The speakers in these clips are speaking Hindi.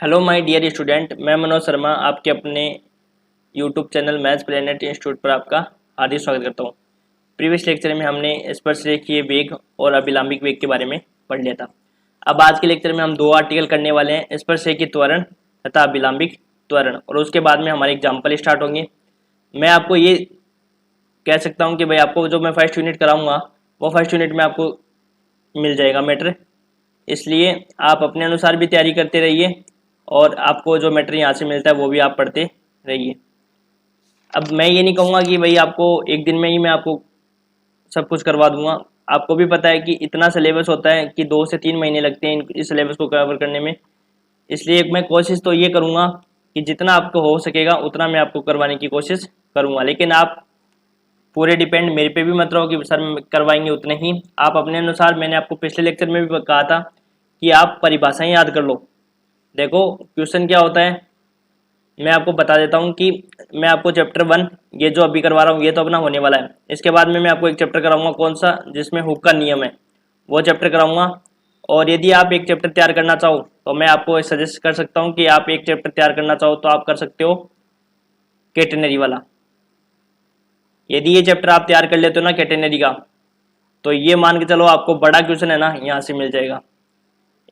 हेलो माय डियर स्टूडेंट, मैं मनोज शर्मा आपके अपने YouTube channel maths planet institute पर आपका हार्दिक स्वागत करता हूँ। प्रीवियस लेक्चर में हमने स्पर्शरेखीय वेग और अभिलंबिक वेग के बारे में पढ़ लिया था। अब आज के लेक्चर में हम दो आर्टिकल करने वाले हैं, स्पर्शरेखीय त्वरण तथा अभिलंबिक त्वरण, और उसके बाद में हमारे एग्जाम्पल स्टार्ट होंगे। मैं आपको ये कह सकता हूँ कि भाई आपको जो मैं फर्स्ट यूनिट कराऊंगा वो फर्स्ट यूनिट में आपको मिल जाएगा मैटर, इसलिए आप अपने अनुसार भी तैयारी करते रहिए और आपको जो मैटर यहाँ से मिलता है वो भी आप पढ़ते रहिए। अब मैं ये नहीं कहूँगा कि भाई आपको एक दिन में ही मैं आपको सब कुछ करवा दूंगा। आपको भी पता है कि इतना सिलेबस होता है कि 2 से 3 महीने लगते हैं इस सिलेबस को कवर करने में, इसलिए मैं कोशिश तो ये करूँगा कि जितना आपको हो सकेगा उतना मैं आपको करवाने की कोशिश करूँगा, लेकिन आप पूरे डिपेंड मेरे पे भी मत रहो कि सर करवाएंगे उतने ही। आप अपने अनुसार, मैंने आपको पिछले लेक्चर में भी कहा था कि आप परिभाषाएं याद कर लो। देखो क्वेश्चन क्या होता है मैं आपको बता देता हूँ कि मैं आपको चैप्टर 1 ये जो अभी करवा रहा हूँ ये तो अपना होने वाला है। इसके बाद में मैं आपको एक चैप्टर कराऊंगा कौन सा, जिसमें हुक का नियम है, वो चैप्टर कराऊंगा। और यदि आप एक चैप्टर तैयार करना चाहो तो मैं आपको सजेस्ट कर सकता हूँ कि आप एक चैप्टर तैयार करना चाहो तो आप कर सकते हो कैटेनरी वाला। यदि ये चैप्टर आप तैयार कर लेते हो ना कैटेनरी का, तो ये मान के चलो आपको बड़ा क्वेश्चन है ना यहाँ से मिल जाएगा,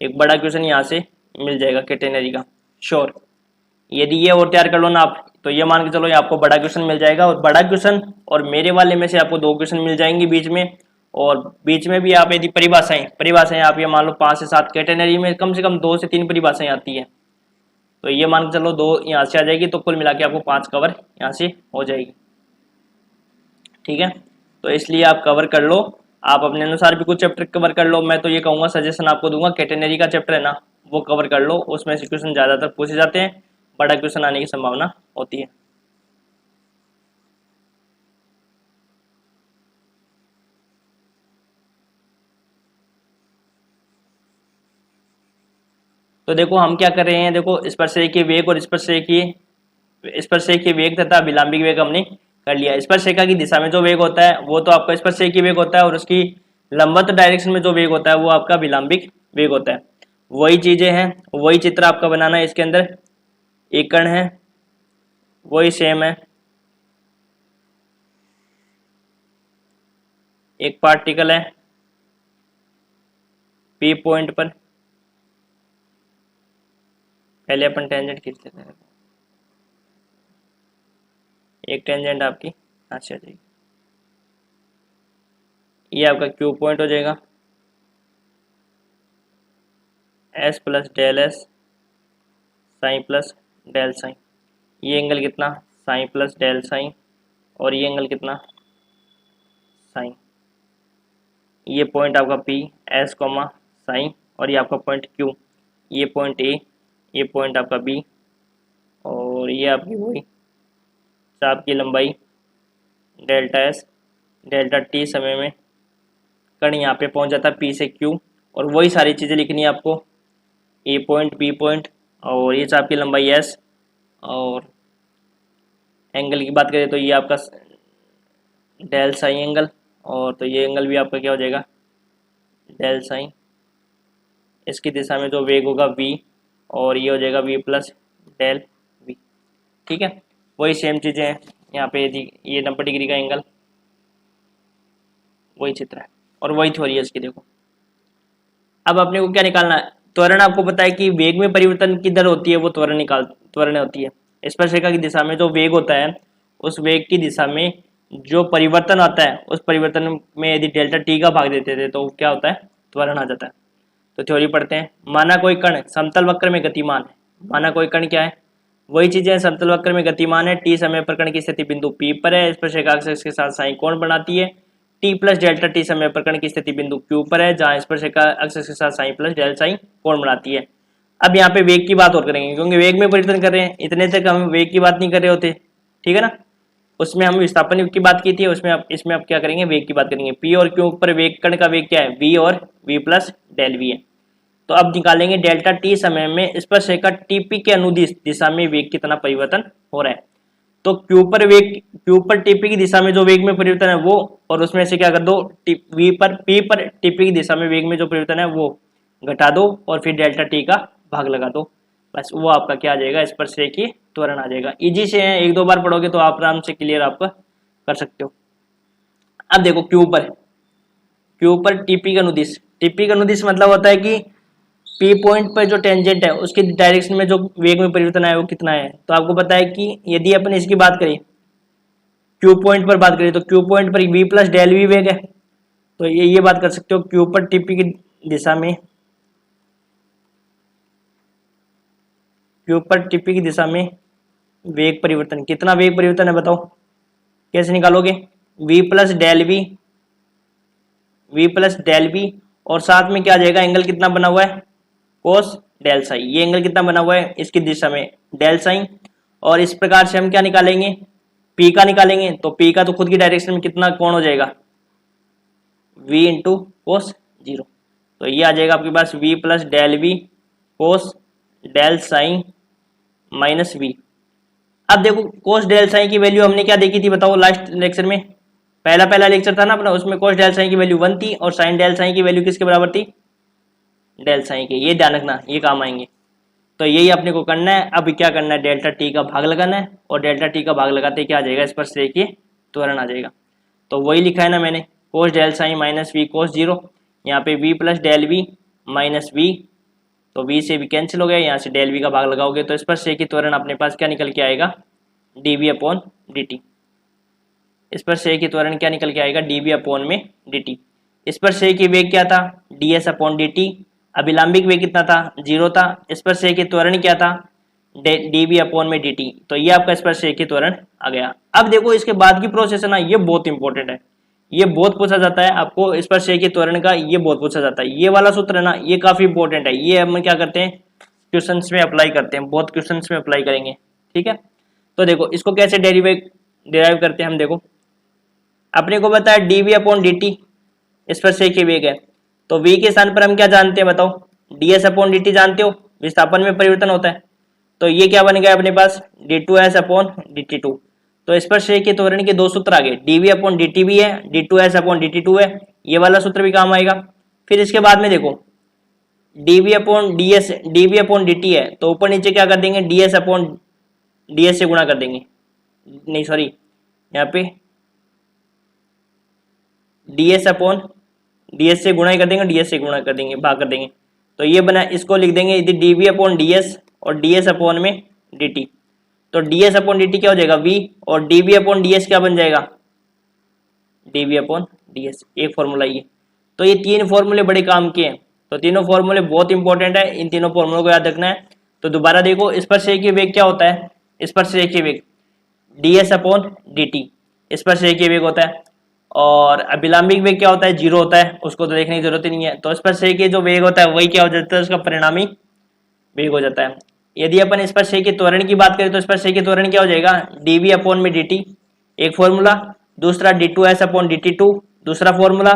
एक बड़ा क्वेश्चन यहाँ से मिल जाएगा कैटेनरी का श्योर। यदि ये और तैयार कर लो ना आप, तो ये मान के चलो ये आपको बड़ा क्वेश्चन मिल जाएगा, और बड़ा क्वेश्चन और मेरे वाले में से आपको 2 क्वेश्चन मिल जाएंगे बीच में। और बीच में भी आप यदि परिभाषाएं आप ये मान लो 5 से 7, कैटेनरी में कम से कम 2 से 3 परिभाषाएं आती है, तो ये मान के चलो 2 यहाँ से आ जाएगी, तो कुल मिला के आपको 5 कवर यहाँ से हो जाएगी। ठीक है, तो इसलिए आप कवर कर लो, आप अपने अनुसार भी कुछ चैप्टर कवर कर लो। मैं तो ये कहूँगा, सजेशन आपको दूंगा, कैटेनरी का चैप्टर है ना वो कवर कर लो, उसमें से क्वेश्चन ज़्यादातर पूछे जाते हैं, बड़ा क्वेश्चन आने की संभावना होती है। तो देखो हम क्या कर रहे हैं, देखो स्पर्शरेखीय वेग और स्पर्शरेखीय वेग तथा अभिलंबिक वेग हमने कर लिया। स्पर्शरेखा की दिशा में जो वेग होता है वो तो आपका स्पर्शरेखीय वेग होता है, और उसकी लंबवत डायरेक्शन में जो वेग होता है वो आपका अभिलंबिक वेग होता है। वही चीजें हैं, वही चित्र आपका बनाना है। इसके अंदर एक कण है, वही सेम है, एक पार्टिकल है पी पॉइंट पर। पहले अपन टेंजेंट खींच लेते हैं, एक टेंजेंट आपकी यहाँ से आ जाएगी, ये आपका क्यू पॉइंट हो जाएगा, S plus del S sine plus del sign. ये एंगल कितना, साइन प्लस डेल साइन, और ये एंगल कितना, साइन। ये पॉइंट आपका पी एस कॉमा साइन, और ये आपका पॉइंट क्यू, ये पॉइंट ए, ये पॉइंट आपका बी, और ये आपकी वही चाप की लंबाई डेल्टा एस। डेल्टा टी समय में कण यहाँ पे पहुँच जाता है पी से क्यू, और वही सारी चीज़ें लिखनी है आपको, ए पॉइंट, बी पॉइंट, और ये चाप की लंबाई एस। और एंगल की बात करें तो ये आपका डेल साइन एंगल, और तो ये एंगल भी आपका क्या हो जाएगा, डेल साइन। इसकी दिशा में जो वेग होगा v, और ये हो जाएगा v प्लस डेल v। ठीक है, वही सेम चीज़ें हैं यहाँ पे। यदि ये 90 डिग्री का एंगल, वही चित्र है और वही थ्योरी है इसकी। देखो अब अपने को क्या निकालना है, त्वरण। आपको पता है कि वेग में परिवर्तन की दर होती है वो त्वरण होती है। स्पर्शरेखा की दिशा में जो वेग होता है उस वेग की दिशा में जो परिवर्तन आता है उस परिवर्तन में यदि डेल्टा टी का भाग देते थे तो क्या होता है, त्वरण आ जाता है। तो थ्योरी पढ़ते हैं। माना कोई कण समतल वक्र में गतिमान है, माना कोई कण क्या है, वही चीजें समतल वक्र में गतिमान है, टी समय पर कण की स्थिति बिंदु पी पर है, स्पर्शरेखा अक्ष के साथ साइन कोण बनाती है। टी प्लस डेल्टा टी समय पर कण की स्थिति बिंदु क्यू पर है, जहां स्पर्शरेखा अक्ष के साथ साइन प्लस डेल साइन कोण बनाती है। अब यहाँ पे वेग की बात और करेंगे, क्योंकि वेग में परिवर्तन कर रहे हैं, इतने तक हम वेग की बात नहीं कर रहे होते, ठीक है ना। उसमें हम विस्थापन की बात की थी, उसमें अब इसमें आप क्या करेंगे, वेग की बात करेंगे। पी और क्यू पर वेग, कण का वेग क्या है, वी और वी प्लस डेल वी है। तो अब निकालेंगे डेल्टा टी समय में स्पर्शरेखा टीपी के अनुदिश दिशा में वेग कितना परिवर्तन हो रहा है। तो क्यू पर वेग, क्यू पर टीपी की दिशा में जो वेग में परिवर्तन है वो, और उसमें से क्या कर दो, वी पर पी पर टीपी की दिशा में वेग में जो परिवर्तन है वो घटा दो, और फिर डेल्टा टी का भाग लगा दो। बस वो आपका क्या आ जाएगा, स्पर्शरेखीय त्वरण आ जाएगा। इजी से है, एक दो बार पढ़ोगे तो आप आराम से क्लियर आप कर सकते हो। अब देखो क्यू पर टीपी का अनुदिश। टीपी का अनुदिश मतलब होता है कि पी पॉइंट पर जो टेंजेंट है उसकी डायरेक्शन में जो वेग में परिवर्तन है वो कितना है। तो आपको पता है कि यदि अपन इसकी बात करें, क्यू पॉइंट पर बात करें, तो क्यू पॉइंट पर v प्लस डेल वी वेग है। तो ये बात कर सकते हो क्यू पर टीपी की दिशा में, क्यू पर टीपी की दिशा में वेग परिवर्तन, कितना वेग परिवर्तन है बताओ, कैसे निकालोगे, v प्लस डेल वी और साथ में क्या आ जाएगा, एंगल कितना बना हुआ है, कोस डेल साइन। ये एंगल कितना बना हुआ है इसकी दिशा में, डेल साइन। और इस प्रकार से हम क्या निकालेंगे, p का निकालेंगे। तो p का तो खुद की डायरेक्शन में कितना कोण हो जाएगा, v इंटू कोस 0। तो ये आ जाएगा आपके पास v plus del V cos del sine minus v। अब देखो कोस डेल साइन की वैल्यू हमने क्या देखी थी बताओ लास्ट लेक्चर में, पहला लेक्चर था ना अपना, उसमें कोस डेल साइन की वैल्यू 1 थी और साइन डेल साइन की वैल्यू किसके बराबर थी, डेल साइन के। ये ध्यान रखना, ये काम आएंगे। तो यही अपने को करना है। अब क्या करना है, डेल्टा टी का भाग लगाना है और डेल्टा टी का भाग लगाते क्या आ जाएगा, स्पर्शरेखीय त्वरण आ जाएगा। तो वही लिखा है ना मैंने, cos del sine minus V cos 0, यहाँ पे v plus del V minus V, तो v से भी कैंसिल हो गया, यहाँ से डेल वी का भाग लगाओगे तो स्पर्शरेखीय त्वरण अपने पास क्या निकल के आएगा, dv अपॉन dt। स्पर्शरेखीय त्वरण क्या निकल के आएगा, dv अपॉन में dt। स्पर्शरेखीय वेग क्या था, ds अपॉन dt। अभिलंबिक वेग कितना था, 0 था। स्पर्शरेखीय त्वरण क्या था, dv अपॉन में dt। तो ये आपका स्पर्शरेखीय त्वरण आ गया। अब देखो इसके बाद की प्रोसेस है ना, ये बहुत इंपॉर्टेंट है, ये बहुत पूछा जाता है आपको स्पर्शरेखीय त्वरण का, ये बहुत पूछा जाता है। ये वाला सूत्र है ना, ये काफी इंपॉर्टेंट है। ये हम क्या करते हैं, क्वेश्चंस में अप्लाई करते हैं, बहुत क्वेश्चंस में अप्लाई करेंगे, ठीक है। तो देखो इसको कैसे डिराइव करते हैं हम, देखो अपने को पता है dv अपॉन dt स्पर्शरेखीय वेग है, तो v के स्थान पर हम क्या जानते हैं बताओ, ds अपॉन dt जानते हो, विस्थापन में परिवर्तन होता है। तो ये क्या बन गया अपने पास, d2s अपॉन dt2। तो स्पर्शरेखीय त्वरण के दो सूत्र आ गए, dv अपॉन dt भी है, d2s अपॉन dt2 है, ये वाला सूत्र भी काम आएगा। फिर इसके बाद में देखो dv अपॉन dt है, तो ऊपर नीचे क्या कर देंगे, ds अपॉन ds से गुणा कर देंगे, नहीं सॉरी यहाँ पे ds अपॉन ds से गुणा ही कर देंगे, ds से गुणा कर देंगे, भाग कर देंगे। तो ये बना, इसको लिख देंगे यदि dv अपॉन ds और ds अपॉन में dt। तो ds अपॉन dt क्या हो जाएगा v, और dv अपॉन ds क्या बन जाएगा, dv अपॉन ds। एक फॉर्मूला ये। तो ये तीन फॉर्मूले बड़े काम के हैं, तो तीनों फॉर्मूले बहुत इंपॉर्टेंट है, इन तीनों फॉर्मूलों को याद रखना है। तो दोबारा देखो स्पर्शरेखीय वेग क्या होता है, स्पर्शरेखीय वेग ds अपॉन dt स्पर्शरेखीय वेग होता है। और अभिलंबिक वेग क्या होता है, 0 होता है, उसको तो देखने की जरूरत ही नहीं है। तो स्पर्शरेखीय जो वेग होता है वही क्या हो जाता है, उसका परिणामी वेग हो जाता है। यदि अपन स्पर्शरेखीय त्वरण की बात करें तो स्पर्शरेखीय त्वरण क्या हो जाएगा, dv अपॉन में dt एक फॉर्मूला, दूसरा d2s अपॉन dt2 दूसरा फॉर्मूला,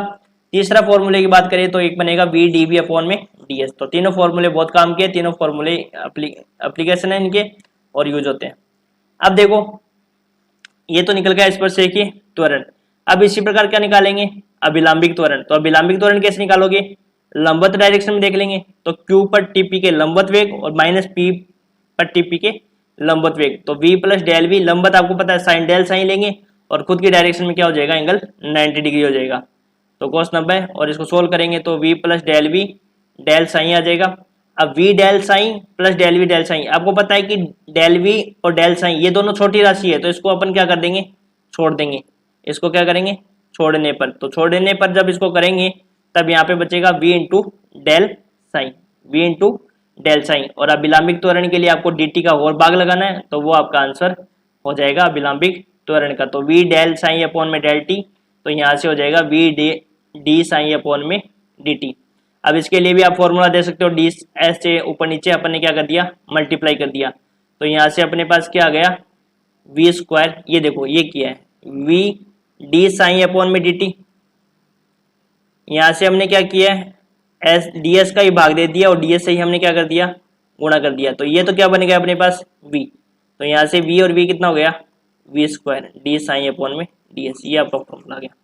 तीसरा फॉर्मूले की बात करें तो एक बनेगा v dv अपॉन में ds। तो तीनों फॉर्मूले बहुत काम के, तीनों फॉर्मूले एप्लीकेशन है इनके और यूज होते हैं। अब देखो ये तो निकल गया स्पर्शरेखीय त्वरण। अब इसी प्रकार क्या निकालेंगे, अभिलंबिक त्वरण। तो अभिलंबिक त्वरण कैसे निकालोगे, लंबवत डायरेक्शन में देख लेंगे, तो q पर टीपी के लंबवत वेग और माइनस p पर टीपी के लंबवत वेग। तो v प्लस डेल वी, लंबवत आपको पता है साइन डेल साइन लेंगे और खुद की डायरेक्शन में क्या हो जाएगा, एंगल 90 डिग्री हो जाएगा, तो cos 90। और इसको सोल्व करेंगे तो v plus del V del sign आ जाएगा। अब v del sign plus del V del sign, आपको पता है कि डेल वी और डेल साइन ये दोनों छोटी राशि है, तो इसको अपन क्या कर देंगे, छोड़ देंगे। इसको क्या करेंगे, छोड़ने पर, तो छोड़ने पर जब इसको करेंगे तब यहाँ पे बचेगा v into del sine, v into del sine. और अभिलंबिक त्वरण के लिए आपको dt का और भाग लगाना है, तो वो आपका आंसर हो जाएगा अभिलंबिक त्वरण का। तो v डेल साइन अपॉन में डेल टी, तो यहाँ से हो जाएगा v डी साइन अपॉन में dt। अब इसके लिए भी आप फॉर्मूला दे सकते हो, डी एस से ऊपर नीचे अपन ने क्या कर दिया, मल्टीप्लाई कर दिया। तो यहाँ से अपने पास क्या आ गया, वी स्क्वायर, ये देखो ये किया है v डी साइन अपॉन में dt। यहाँ से हमने क्या किया है, एस डी एस का ही भाग दे दिया और डी एस से ही हमने क्या कर दिया, गुणा कर दिया। तो ये तो क्या बन गया अपने पास v, तो यहाँ से v और v कितना हो गया, V square D sine upon में डी एस, ये आपका फॉर्मूला आ गया।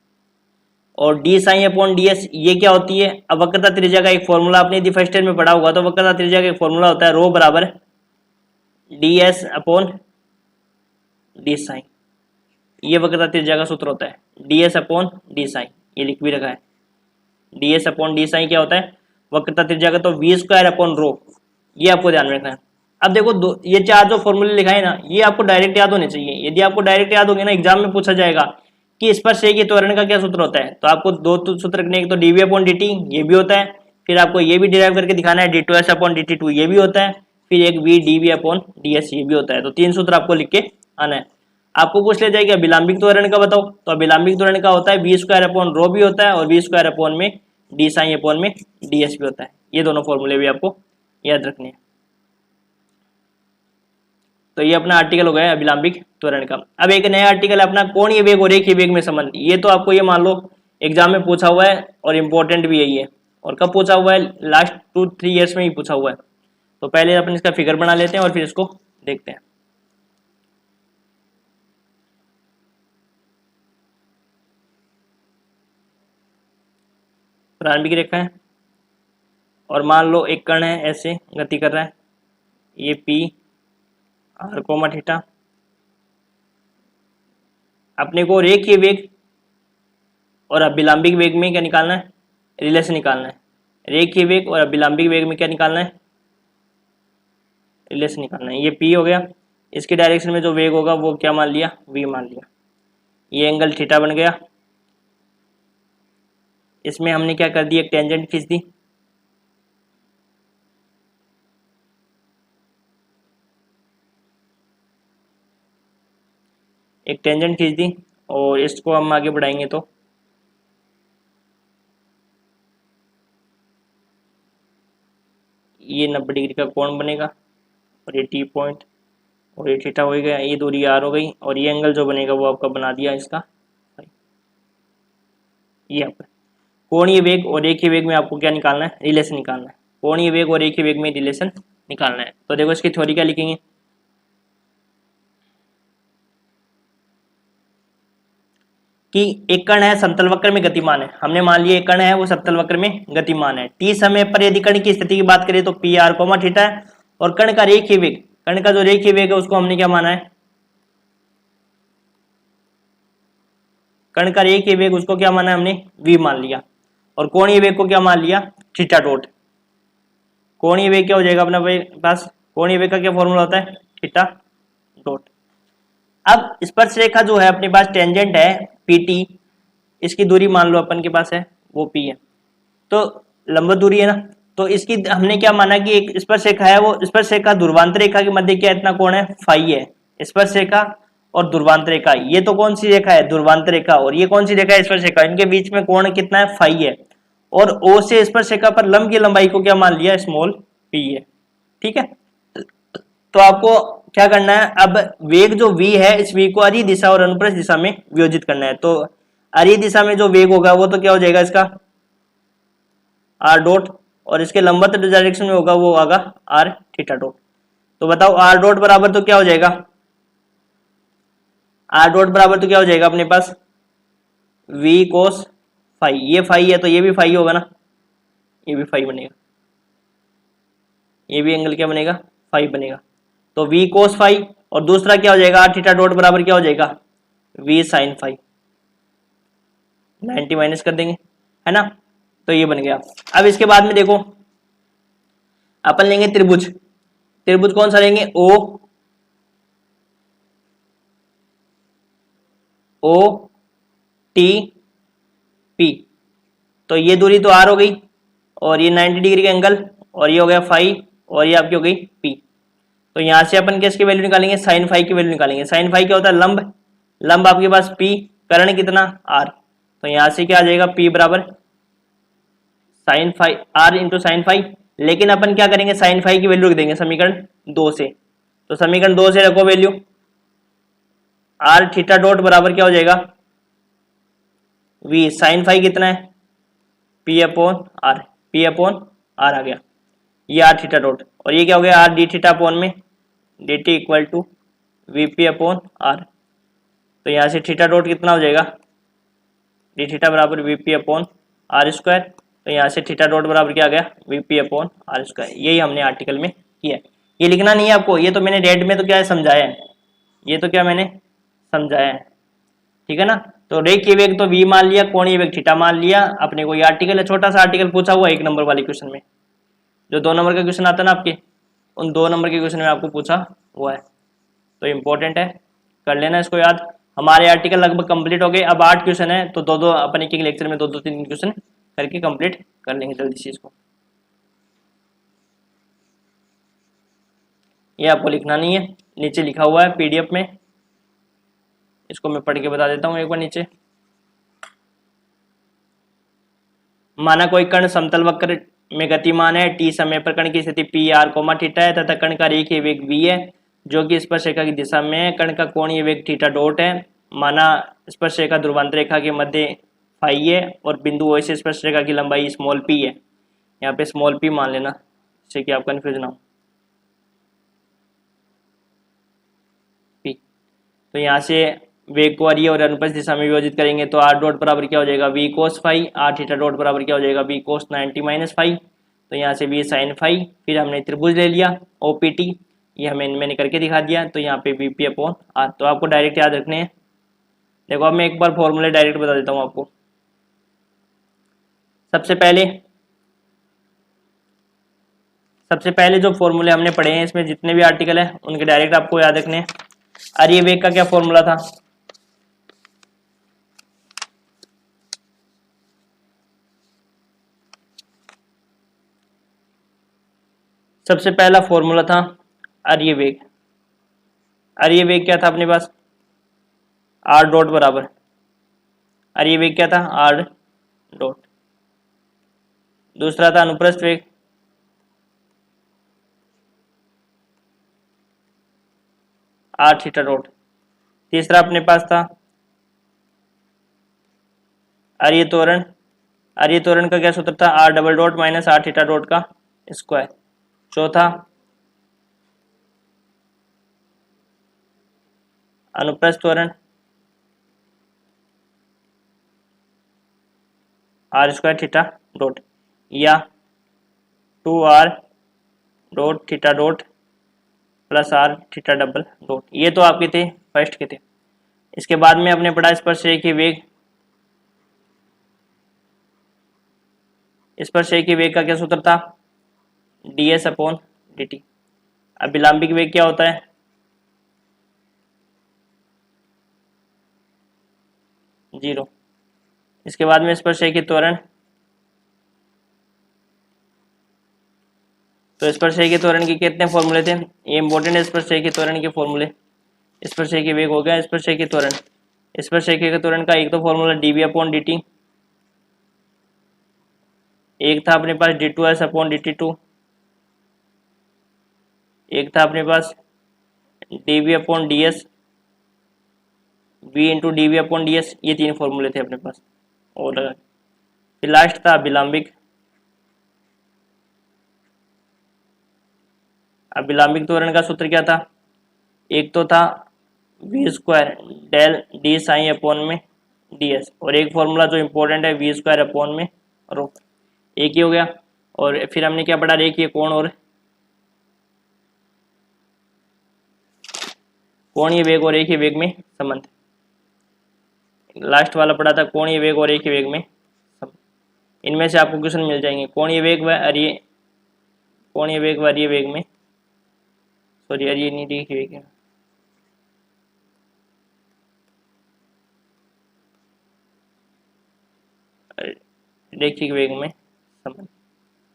और D sine upon D S ये क्या होती है, अब वक्रता त्रिज्या का एक फॉर्मूला आपने यदि फर्स्ट ईयर में पढ़ा होगा, तो वक्रता त्रिज्या का एक फॉर्मूला होता है रो बराबर D S upon D sine, ये वक्रता त्रिज्या का सूत्र होता है, D S upon D sine, ये लिख भी रखा है। D S upon D sine क्या होता है, वक्रता त्रिज्या का, तो वी स्क्वायर अपॉन रो, ये आपको ध्यान में रखना है। अब देखो ये चार जो फॉर्मूले लिखा है ना, ये आपको डायरेक्ट याद होने चाहिए। यदि आपको डायरेक्ट याद होंगे ना, एग्जाम में पूछा जाएगा कि स्पर्शरेखीय त्वरण का क्या सूत्र होता है, तो आपको दो सूत्र रखने, एक तो डीवी अपॉन डी टी, ये भी होता है, फिर आपको ये भी डिराइव करके दिखाना है, D two S upon D T two, ये भी होता है, फिर एक V D V upon D S, ये भी होता है। तो तीन सूत्र आपको लिख के आना है। आपको पूछ ले जाएगा अभिलंबिक त्वरण का बताओ, तो अभिलंबिक त्वरण का होता है वी स्क्वायर अपॉन रो भी होता है, और वी स्क्वायर अपॉन में डी साइन अपॉन में डी एस भी होता है। ये दोनों फॉर्मूले भी आपको याद रखने हैं। तो ये अपना आर्टिकल हो गया अभिलंबिक त्वरण का। अब एक नया आर्टिकल अपना कोणीय वेग और रेखीय वेग में संबंध। ये तो आपको ये मान लो एग्जाम में पूछा हुआ है और इम्पोर्टेंट भी यही है, और कब पूछा हुआ है, लास्ट 2-3 ईयर्स में ही पूछा हुआ है। तो पहले अपन इसका फिगर बना लेते हैं और फिर इसको देखते हैं। प्रारंभिक रेखा है और मान लो एक कण है, ऐसे गति कर रहा है, ये पी आर कोमा थीटा। अपने को रेखीय वेग और अभिलंबिक वेग में क्या निकालना है, रिलेशन निकालना है। रेखीय वेग और अभिलंबिक वेग में क्या निकालना है, रिलेशन निकालना है। ये पी हो गया, इसके डायरेक्शन में जो वेग होगा वो क्या मान लिया, वी मान लिया। ये एंगल थीटा बन गया। इसमें हमने क्या कर दी, एक टेंजेंट खींच दी, एक टेंजेंट खींच दी, और इसको हम आगे बढ़ाएंगे तो ये 90 डिग्री का कोण बनेगा, और ये टी पॉइंट, और ये थीटा हो गया, ये दूरी आर हो गई, और ये एंगल जो बनेगा वो आपका बना दिया इसका। ये आपका कोणीय वेग और रेखीय वेग में आपको क्या निकालना है, रिलेशन निकालना है। कोणीय वेग और रेखीय वेग में रिलेशन निकालना है। तो देखो इसकी थ्योरी क्या लिखेंगे कि एक कण है समतल वक्र में गतिमान है। हमने मान लिया एक कण है वो समतल वक्र में गतिमान है। टी समय पर यदि कण की स्थिति की बात करें तो पी आर कोमा थीटा है, और कण का रेखीय वेग, कण का जो रेखीय वेग है उसको हमने क्या माना है, कण का रेखीय वेग उसको क्या माना है हमने, वी मान लिया, और कोणीय वेग को क्या मान लिया, थीटा डॉट। कोणीय वेग क्या हो जाएगा अपना पास, कोणीय वेग का क्या फॉर्मूला होता है, थीटा डॉट। अब स्पर्श रेखा जो है अपने पास टेंजेंट है पीटी, इसकी दूरी मान लो अपन के पास है वो पी है, तो लंबवत दूरी है ना, तो इसकी हमने क्या माना कि एक स्पर्श रेखा है, वो स्पर्श रेखा ध्रुवांतर रेखा के मध्य क्या इतना कोण है, फाई है। स्पर्श रेखा और ध्रुवांतर रेखा, ये तो कौन सी रेखा है, ध्रुवांतर रेखा, और ये कौन सी रेखा है, स्पर्श रेखा। इनके बीच में कोण कितना है, फाई है, और ओ से स्पर्श रेखा पर लंब की लंबाई को क्या मान लिया, स्मॉल पी है। ठीक है, तो आपको क्या करना है, अब वेग जो v है, इस v को अरीय दिशा और अनुप्रस्थ दिशा में वियोजित करना है। तो अरीय दिशा में जो वेग होगा वो तो क्या हो जाएगा इसका r डॉट, और इसके लंबवत डायरेक्शन में होगा वो होगा r थीटा डॉट। तो बताओ r डॉट बराबर तो क्या हो जाएगा, r डॉट बराबर तो क्या हो जाएगा अपने पास v cos फाई। ये फाई है तो ये भी फाई होगा ना, ये भी फाई बनेगा, ये भी एंगल क्या बनेगा, फाई बनेगा। तो v cos फाई, और दूसरा क्या हो जाएगा, r थीटा डॉट बराबर क्या हो जाएगा, v sin फाई। 90 माइनस कर देंगे, है ना, तो ये बन गया। अब इसके बाद में देखो अपन लेंगे त्रिभुज। त्रिभुज कौन सा लेंगे, ओ टी पी। तो ये दूरी तो r हो गई, और ये 90 डिग्री का एंगल, और ये हो गया फाई, और ये आपकी हो गई p। तो यहां से अपन किसकी वैल्यू निकालेंगे, साइन फाई की वैल्यू निकालेंगे। साइन फाई क्या होता है, लंब, लंब आपके पास p, कर्ण कितना r, तो यहां से क्या आ जाएगा, p बराबर sine phi r into sine phi. लेकिन अपन क्या करेंगे, साइन फाई की वैल्यू रख देंगे समीकरण 2 से। तो समीकरण 2 से रखो वैल्यू, r थीटा डॉट बराबर क्या हो जाएगा, v साइन फाई कितना है, p upon r, p upon r आ गया, ये r थीटा डॉट, और ये क्या हो गया, r डी थीटा अपॉन में dt equal to vp upon r। तो यहाँ से थीटा डॉट कितना हो जाएगा, डी थीटा बराबर vp अपॉन r स्क्वायर। तो यहाँ से थीटा डॉट बराबर क्या आ गया, vp अपॉन r स्क्वायर। यही हमने आर्टिकल में किया है। ये लिखना नहीं है आपको, ये तो मैंने रेड में तो क्या है समझाया है, ये तो क्या मैंने समझाया है, ठीक है ना। तो रेखीय वेग तो v मान लिया, कोणीय वेग थीटा मान लिया। अपने को ये आर्टिकल है, छोटा सा आर्टिकल पूछा हुआ 1 नंबर वाले क्वेश्चन में, जो 2 नंबर का क्वेश्चन आता है ना आपके, उन 2 नंबर के क्वेश्चन में आपको पूछा हुआ है, तो इम्पोर्टेंट है, कर लेना इसको याद। हमारे आर्टिकल लगभग कंप्लीट हो गए, अब 8 क्वेश्चन है, तो 2-2 अपन एक लेक्चर में 2-2 3 क्वेश्चन करके कंप्लीट कर लेंगे जल्दी से इसको। ये आपको लिखना नहीं है, नीचे लिखा हुआ है पीडीएफ में, इसको मैं पढ़ के बता देता हूँ एक बार नीचे। माना कोई कण समतल वक्र में गतिमान है, टी समय पर कण की स्थिति पी आर कोमा थीटा है तथा कण का रेखीय वेग v है जो कि स्पर्शरेखा की दिशा में है। कण का कोणीय वेग थीटा डॉट है। माना स्पर्शरेखा ध्रुवांतर रेखा के मध्य फाई है और बिंदु ओ से स्पर्शरेखा की लंबाई स्मॉल पी है। यहाँ पे स्मॉल पी मान लेना, जिससे कि आप कन्फ्यूज ना हो। पी तो यहाँ से वेग को अरीय और अनुप्रस्थ दिशा में विभाजित करेंगे तो आर डॉट बराबर क्या हो जाएगा, V cos phi. R theta dot बराबर क्या हो जाएगा, वी कोस 90 माइनस फाई। तो यहाँ से वी साइन फाई। फिर हमने त्रिभुज ले लिया ओपीटी, ये मैंने करके दिखा दिया। तो यहाँ पे वी पी अपॉन आर, तो आपको डायरेक्ट याद रखने हैं। देखो अब मैं एक बार फॉर्मूले डायरेक्ट बता देता हूँ आपको। सबसे पहले जो फॉर्मूले हमने पढ़े हैं, इसमें जितने भी आर्टिकल है उनके डायरेक्ट आपको याद रखने हैं। अरीय वेग का क्या फॉर्मूला था, सबसे पहला फॉर्मूला था अरीय वेग। अरीय वेग क्या था अपने पास, आर डॉट बराबर, अरीय वेग क्या था, आर डॉट। दूसरा था अनुप्रस्थ वेग, आर थीटा डॉट। तीसरा अपने पास था अरीय त्वरण। अरीय त्वरण का क्या सूत्र था, R double dot minus R theta dot का स्क्वायर। चौथा अनुप्रस्थ त्वरण, आर स्क्वायर थीटा डॉट, या 2r dot theta dot plus R theta double dot. ये तो आपके थे फर्स्ट के थे। इसके बाद में अपने पढ़ा स्पर्शरेखीय वेग। स्पर्शरेखीय वेग का क्या सूत्र था, ds अपॉन dt। अब विलंबिक वेग क्या होता है, जीरो। इसके बाद में स्पर्शरेखीय त्वरण, तो स्पर्शरेखीय त्वरण के कितने फॉर्मूले थे, ये इंपॉर्टेंट है स्पर्शरेखीय त्वरण के फॉर्मूले। स्पर्शरेखीय वेग हो गया, स्पर्शरेखीय त्वरण। स्पर्शरेखीय त्वरण का एक तो फॉर्मूला dv अपॉन dt, एक था अपने पास d2s अपॉन dt2, एक था अपने पास dv upon ds, v into D V upon D S. ये 3 फॉर्मूले थे अपने पास। और फिर लास्ट था विलंबिक। अब विलंबिक त्वरण का सूत्र क्या था, एक तो था V square del D sine upon में डी एस, और एक फॉर्मूला जो इंपॉर्टेंट है वी स्क्वायर अपॉन में रो। एक ही हो गया। और फिर हमने क्या पढ़ा, रेखीय कोण और कोणीय वेग और रेखीय वेग में संबंध। लास्ट वाला पढ़ा था कोणीय वेग और रेखीय वेग में संबंध। इनमें से आपको क्वेश्चन मिल जाएंगे, कोणीय वेग व अरीय, कोणीय वेग व अरीय वेग में, सॉरी अरीय नहीं रेखीय वेग है, रेखिक वेग में संबंध।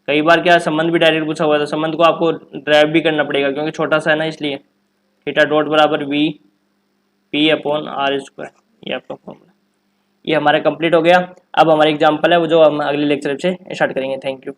कई बार क्या संबंध भी डायरेक्ट पूछा हुआ था, संबंध को आपको ड्राइव भी करना पड़ेगा क्योंकि छोटा सा है ना, इसलिए थीटा डॉट बराबर V P upon R square, ये आपका फॉर्मूला। ये हमारा कंप्लीट हो गया। अब हमारा एग्जाम्पल है वो जो हम अगले लेक्चर से स्टार्ट करेंगे। Thank you.